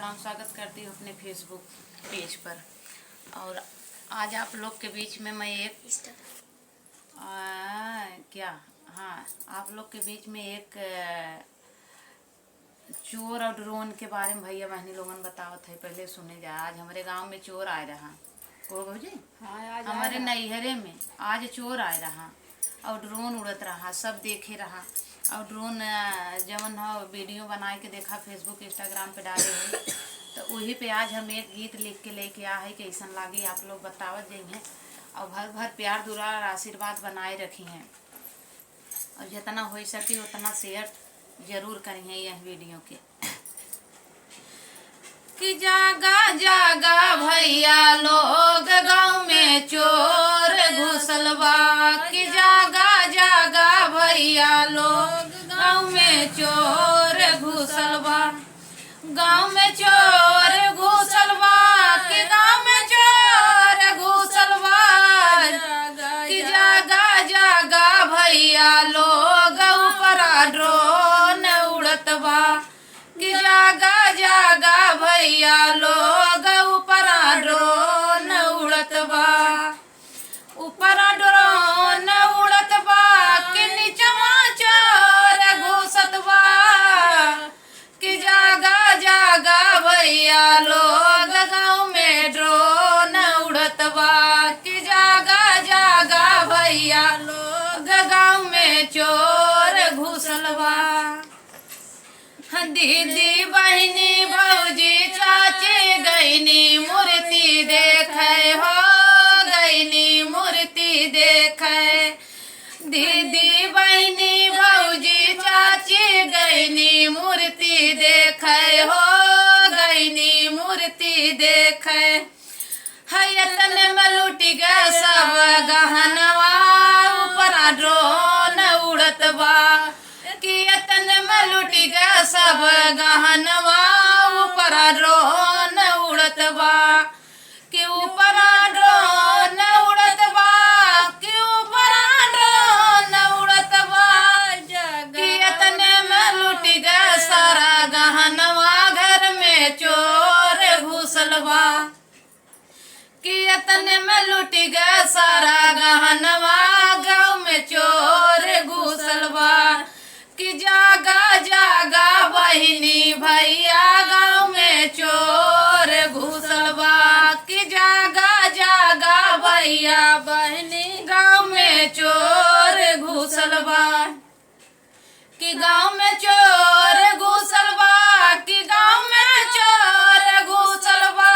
प्रणाम, स्वागत करती हूँ अपने फेसबुक पेज पर। और आज आप लोग के बीच में मैं एक आप लोग के बीच में एक चोर और ड्रोन के बारे में भैया बहनी लोगन बतावत है। पहले सुने जा। आज हमारे गांव में चोर आए रहा को भौजी। हाँ, हमारे नैहरे में आज चोर आए रहा और ड्रोन उड़त रहा, सब देखे रहा। और ड्रोन जवन है वीडियो बना के देखा, फेसबुक इंस्टाग्राम पे डाले है। तो वही पे आज हम एक गीत लिख के लेके आ है, कैसन लागे आप लोग बतावत जाइए। और भर भर प्यार दुलार आशीर्वाद बनाए रखी हैं। और जितना हो सके उतना शेयर जरूर करिए यह वीडियो के। कि जागा जागा भैया लोग, गाँव में चोर घुसल बा। कि जागा जागा भैया लोग, गाँव में चोर घुसल बा। गाँव में चोर घुसल बा, कि गाँव में चोर घुसल बा। कि जागा जागा भैया लोग, ऊपरा ड्रोन उड़त बा। कि जागा जागा भैया लोग, ऊपरा ड्रोन उड़त बा। ऊपरा ड्रोन उड़त बा, कि नीचवा चोर घुसत बा। कि जागा जागा भैया लोग, गाँव में ड्रोन उड़त बा। कि जागा जागा भैया लोग, गाँव में चोर घुसल बा। दीदी बहनी भौजी चाची गईनी मूर्ति देखे हो, गईनी मूर्ति देखे। दीदी बहनी भौजी चाची गईनी मूर्ति देखे हो, गईनी मूर्ति देखे। हयतन में लुट गए सब गहनवा, ऊपरा ड्रोन उड़त बा। कि यतन में लुट गए सब गहनवा, ऊपरा ड्रोन उड़त बा। कि ऊपरा ड्रोन उड़त बा, कि ऊपरा ड्रोन उड़त बा। कि यतन में लुट गए सारा गहनवा, घर में चोर घुसल बा। कि यतन में लुट गए सारा गहनवा, गाँव में चोर घुसल बा। कि जागा जागा बहिनी भैया, गाँव में चोर घुसल बा। कि जागा जागा भैया बहनी, गाँव में चोर घुसल बा। कि गाँव में चोर घुसल बा। कि गाँव में चोर घुसल बा।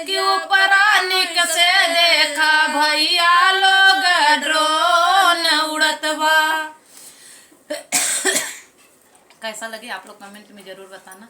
कि ऊपरा निक से देखा भैया लोग, ड्रोन उड़त बा। कैसा लगे आप लोग कमेंट में जरूर बताना।